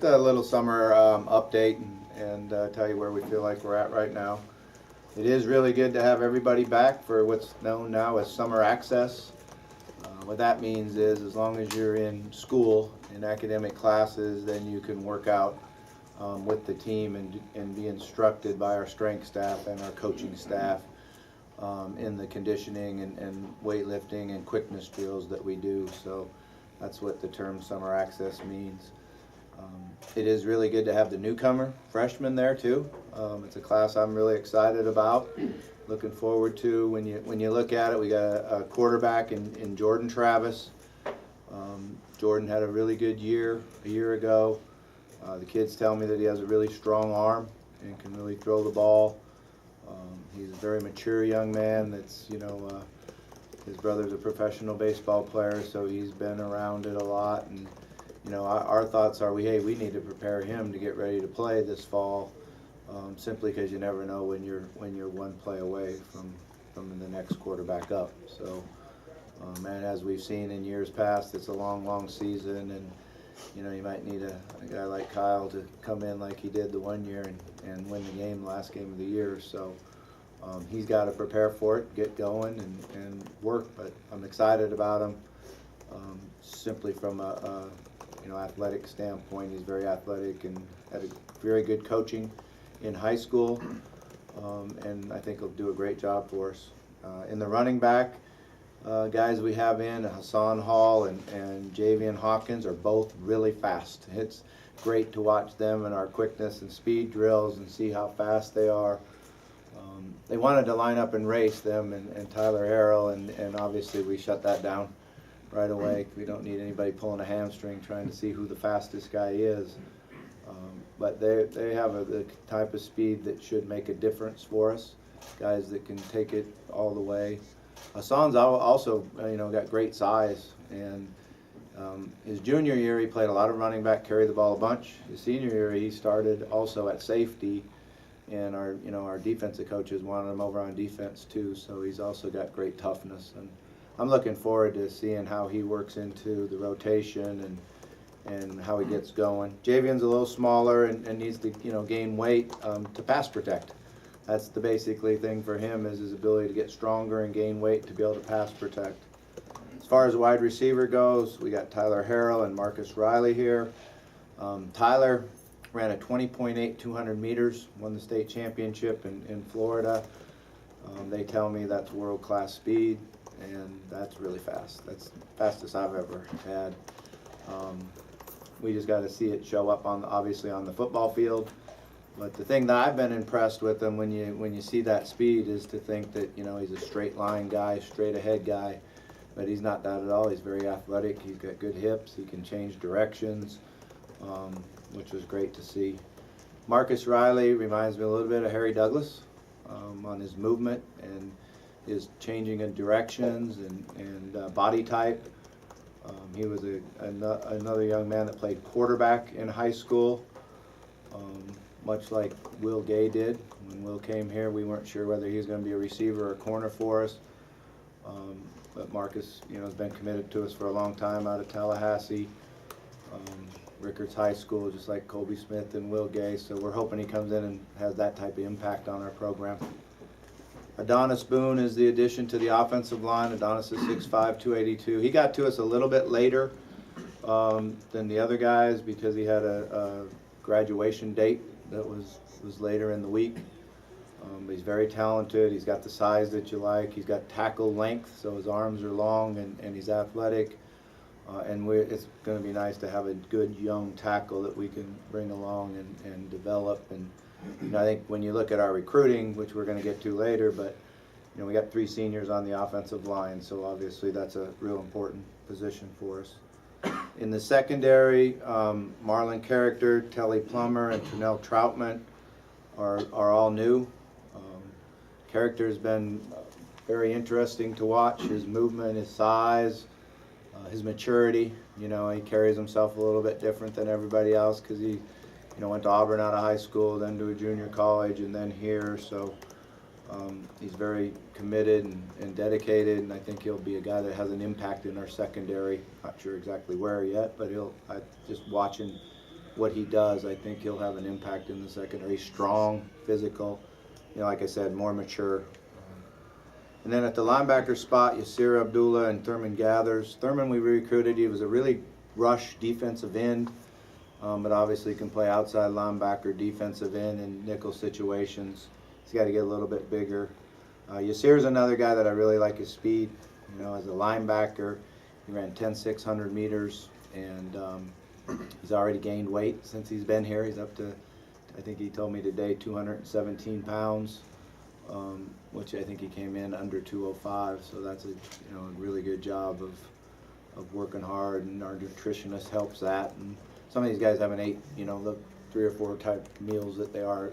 just a little summer update and tell you where we feel like we're at right now. It is really good to have everybody back for what's known now as summer access. What that means is as long as you're in school, in academic classes, then you can work out with the team and be instructed by our strength staff and our coaching staff in the conditioning and weightlifting and quickness drills that we do. So that's what the term summer access means. It is really good to have the newcomer freshmen there too. It's a class I'm really excited about. Looking forward to when you look at it. We got a quarterback in Jordan Travis. Jordan had a really good year a year ago. The kids tell me that he has a really strong arm and can really throw the ball. He's a very mature young man. That's his brother's a professional baseball player, so he's been around it a lot. And our thoughts are we need to prepare him to get ready to play this fall, simply because you never know when you're one play away from the next quarterback up. So, and as we've seen in years past, it's a long season, and you might need a guy like Kyle to come in like he did the one year and win the game, last game of the year. So he's got to prepare for it, get going, and work. But I'm excited about him, simply from a athletic standpoint. He's very athletic and had a very good coaching in high school, and I think he'll do a great job for us. In the running back, guys we have in Hassan Hall and Javian Hawkins are both really fast. It's great to watch them in our quickness and speed drills and see how fast they are. They wanted to line up and race them and Tyler Harrell, and obviously we shut that down right away. We don't need anybody pulling a hamstring trying to see who the fastest guy is. But they have the type of speed that should make a difference for us. Guys that can take it all the way. Hassan's also got great size, and his junior year he played a lot of running back, carried the ball a bunch. His senior year he started also at safety, and our defensive coaches wanted him over on defense too. So he's also got great toughness, and I'm looking forward to seeing how he works into the rotation and how he gets going. Javian's a little smaller and needs to gain weight to pass protect. That's the basically thing for him, is his ability to get stronger and gain weight to be able to pass protect. As far as wide receiver goes, we got Tyler Harrell and Marcus Riley here. Tyler ran a 20.8 200 meters, won the state championship in Florida. They tell me that's world-class speed, and that's really fast. That's the fastest I've ever had. We just got to see it show up obviously on the football field. But the thing that I've been impressed with him when you see that speed is to think that he's a straight line guy, straight ahead guy, but he's not that at all. He's very athletic. He's got good hips. He can change directions, which was great to see. Marcus Riley reminds me a little bit of Harry Douglas on his movement and his changing of directions and body type. He was another young man that played quarterback in high school, much like Will Gay did. When Will came here, we weren't sure whether he was going to be a receiver or a corner for us. But Marcus, has been committed to us for a long time out of Tallahassee, Rickards High School, just like Colby Smith and Will Gay. So we're hoping he comes in and has that type of impact on our program. Adonis Boone is the addition to the offensive line. Adonis is 6'5", 282. He got to us a little bit later than the other guys because he had a graduation date that was later in the week. But he's very talented. He's got the size that you like. He's got tackle length, so his arms are long, and he's athletic. And it's going to be nice to have a good young tackle that we can bring along and develop. And I think when you look at our recruiting, which we're going to get to later, but we got 3 seniors on the offensive line, so obviously that's a real important position for us. In the secondary, Marlon Character, Telly Plummer, and Turnell Troutman are all new. Character has been very interesting to watch. His movement, his size, his maturity. He carries himself a little bit different than everybody else because he went to Auburn out of high school, then to a junior college, and then here. So he's very committed and dedicated, and I think he'll be a guy that has an impact in our secondary. Not sure exactly where yet, but just watching what he does, I think he'll have an impact in the secondary. Strong, physical, like I said, more mature. And then at the linebacker spot, Yasir Abdullah and Thurman Gathers. Thurman we recruited. He was a really rush defensive end, but obviously can play outside linebacker, defensive end in nickel situations. He's got to get a little bit bigger. Yasir's another guy that I really like his speed. As a linebacker, he ran 10,600 meters, and he's already gained weight since he's been here. He's up to, I think he told me today, 217 pounds. Which I think he came in under 205, so that's a really good job of working hard, and our nutritionist helps that. And some of these guys haven't ate the 3 or 4 type meals that they are,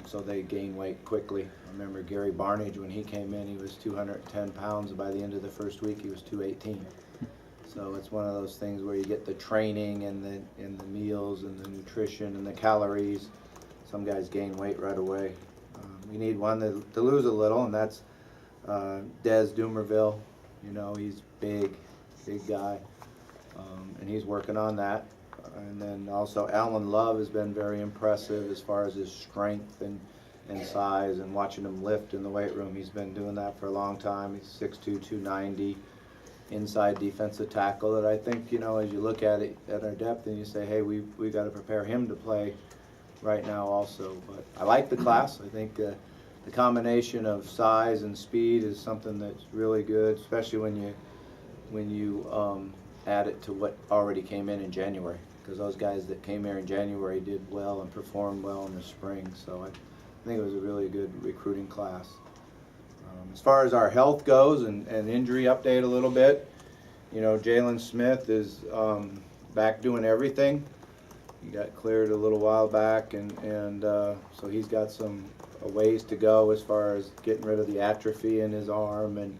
so they gain weight quickly. I remember Gary Barnage, when he came in, he was 210 pounds, and by the end of the first week he was 218. So it's one of those things where you get the training and the meals and the nutrition and the calories. Some guys gain weight right away. We need one to lose a little, and that's Des Dumerville. He's big guy, and he's working on that. And then also Alan Love has been very impressive as far as his strength and size, and watching him lift in the weight room. He's been doing that for a long time. He's 6'2", 290, inside defensive tackle that I think, as you look at it at our depth and you say, hey, we got to prepare him to play right now also. But I like the class. I think the combination of size and speed is something that's really good, especially when you add it to what already came in January, because those guys that came here in January did well and performed well in the spring. So I think it was a really good recruiting class. As far as our health goes and injury update a little bit, Jalen Smith is back doing everything. He got cleared a little while back, and so he's got a ways to go as far as getting rid of the atrophy in his arm and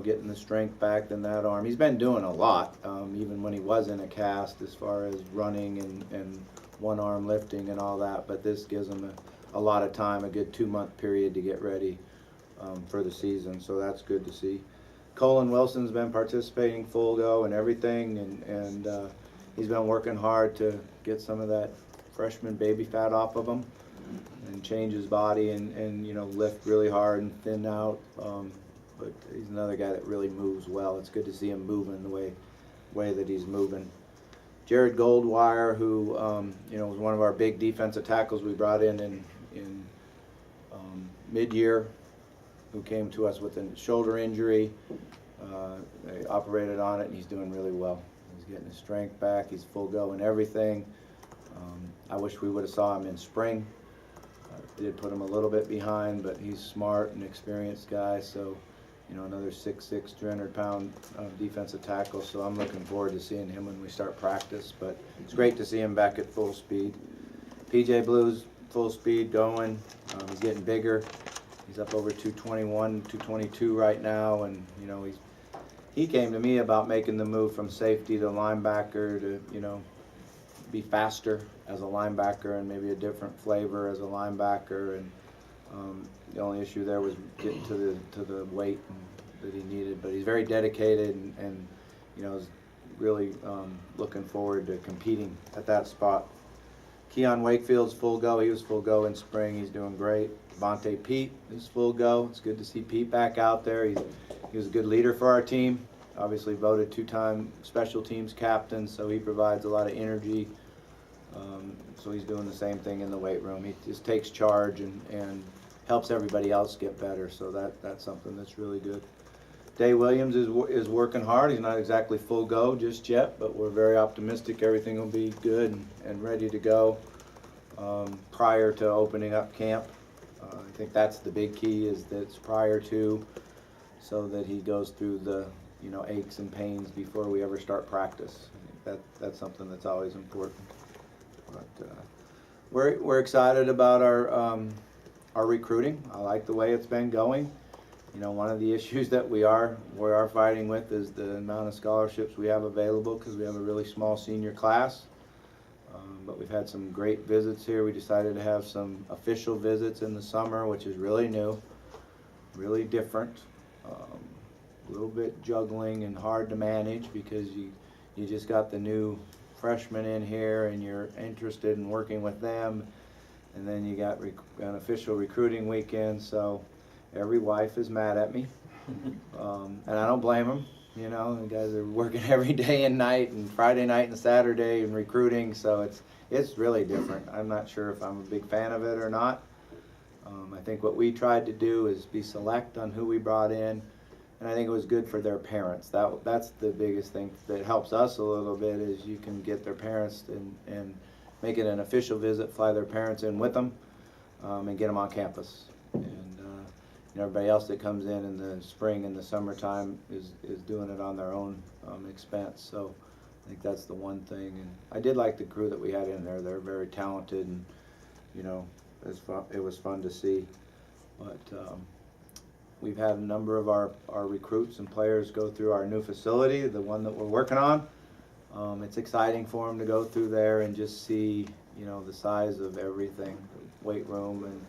getting the strength back in that arm. He's been doing a lot, even when he was in a cast, as far as running and one arm lifting and all that. But this gives him a lot of time, a good 2-month period to get ready for the season. So that's good to see. Colin Wilson's been participating full go and everything, and he's been working hard to get some of that freshman baby fat off of him and change his body and lift really hard and thin out. But he's another guy that really moves well. It's good to see him moving the way that he's moving. Jared Goldwire, who was one of our big defensive tackles we brought in mid-year, who came to us with a shoulder injury. They operated on it, and he's doing really well. He's getting his strength back. He's full go in everything. I wish we would have saw him in spring. Did put him a little bit behind, but he's smart and experienced guy. So, another 6'6", 300-pound defensive tackle. So I'm looking forward to seeing him when we start practice. But it's great to see him back at full speed. PJ Blue's full speed going. He's getting bigger. He's up over 221, 222 right now, and he came to me about making the move from safety to linebacker to be faster as a linebacker and maybe a different flavor as a linebacker. And the only issue there was getting to the weight that he needed. But he's very dedicated and is really looking forward to competing at that spot. Keon Wakefield's full go. He was full go in spring. He's doing great. Devontae Pete is full go. It's good to see Pete back out there. He was a good leader for our team. Obviously voted 2-time special teams captain, so he provides a lot of energy. So he's doing the same thing in the weight room. He just takes charge and helps everybody else get better. So that's something that's really good. Day Williams is working hard. He's not exactly full go just yet, but we're very optimistic everything will be good and ready to go prior to opening up camp. I think that's the big key, is that it's prior to, so that he goes through the aches and pains before we ever start practice. I think that's something that's always important. But we're excited about our recruiting. I like the way it's been going. One of the issues that we are fighting with is the amount of scholarships we have available, because we have a really small senior class. But we've had some great visits here. We decided to have some official visits in the summer, which is really new, really different, a little bit juggling and hard to manage, because you just got the new freshmen in here and you're interested in working with them, and then you got an official recruiting weekend, so every wife is mad at me, and I don't blame them. You know, the guys are working every day and night, and Friday night and Saturday, and recruiting, so it's really different. I'm not sure if I'm a big fan of it or not. I think what we tried to do is be select on who we brought in, and I think it was good for their parents. That's the biggest thing that helps us a little bit, is you can get their parents and make it an official visit, fly their parents in with them, and get them on campus. And everybody else that comes in the spring and the summertime is doing it on their own expense. So I think that's the one thing. And I did like the crew that we had in there. They're very talented, and it was fun to see. But we've had a number of our recruits and players go through our new facility, the one that we're working on. It's exciting for them to go through there and just see, the size of everything, weight room and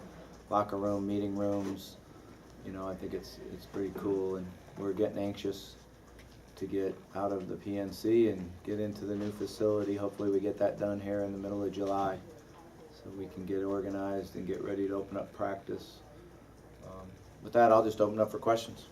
locker room, meeting rooms. I think it's pretty cool, and we're getting anxious to get out of the PNC and get into the new facility. Hopefully we get that done here in the middle of July, so we can get organized and get ready to open up practice. With that, I'll just open up for questions.